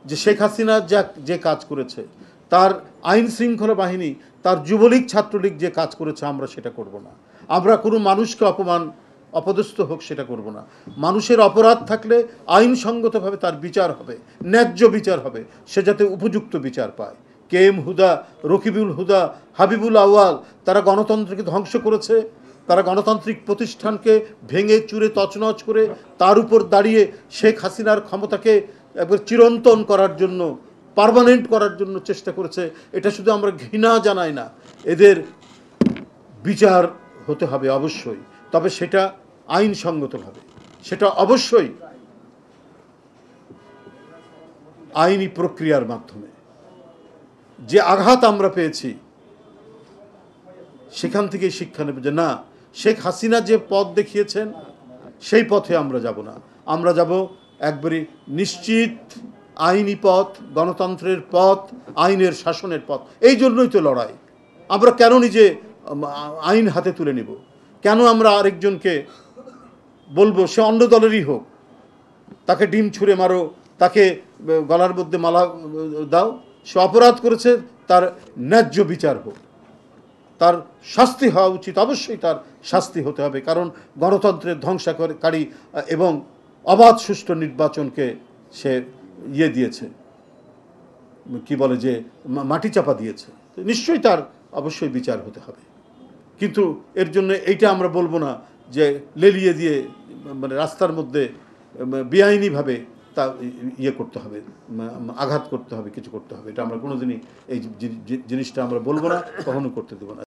যে শেখ হাসিনা যে কাজ করেছে, তার আইন শৃঙ্খলা বাহিনী, তার যুবলীগ ছাত্রলীগ যে কাজ করেছে, আমরা সেটা করব না। আমরা কোনো মানুষকে অপদস্থ হোক সেটা করব না। মানুষের অপরাধ থাকলে আইনসঙ্গতভাবে তার বিচার হবে, ন্যায্য বিচার হবে, সে যাতে উপযুক্ত বিচার পায়। কে এম হুদা, রকিবুল হুদা, হাবিবুল আউয়াল, তারা গণতন্ত্রকে ধ্বংস করেছে, তারা গণতান্ত্রিক প্রতিষ্ঠানকে ভেঙে চুরে তছনছ করে তার উপর দাঁড়িয়ে শেখ হাসিনার ক্ষমতাকে একবার চিরন্তন করার জন্য, পার্মানেন্ট করার জন্য চেষ্টা করেছে। এটা শুধু আমরা ঘৃণা জানাই না, এদের বিচার হতে হবে অবশ্যই, তবে সেটা আইনসঙ্গতভাবে, সেটা অবশ্যই আইনি প্রক্রিয়ার মাধ্যমে। যে আঘাত আমরা পেয়েছি সেখান থেকে শিক্ষা নেব যে না, শেখ হাসিনা যে পথ দেখিয়েছেন সেই পথে আমরা যাব না। আমরা যাব একবারে নিশ্চিত আইনি পথ, গণতন্ত্রের পথ, আইনের শাসনের পথ। এই জন্যই তো লড়াই। আমরা কেন নিজে আইন হাতে তুলে নিব? কেন আমরা আরেকজনকে বলবো সে অন্য দলেরই হোক, তাকে ডিম ছুঁড়ে মারো, তাকে গলার মধ্যে মালা দাও? সে অপরাধ করেছে, তার ন্যায্য বিচার হোক, তার শাস্তি হওয়া উচিত, অবশ্যই তার শাস্তি হতে হবে। কারণ গণতন্ত্রের ধ্বংসকারী এবং অবাধ সুষ্ঠু নির্বাচনকে সে দিয়েছে, কি বলে যে মাটি চাপা দিয়েছে, নিশ্চয়ই তার অবশ্যই বিচার হতে হবে। কিন্তু এর জন্য এইটা আমরা বলবো না যে লেলিয়ে দিয়ে মানে রাস্তার মধ্যে বেআইনিভাবে তা করতে হবে, আঘাত করতে হবে, কিছু করতে হবে। এটা আমরা কোনোদিনই এই জিনিসটা আমরা বলবো না, কখনো করতে দেবো না।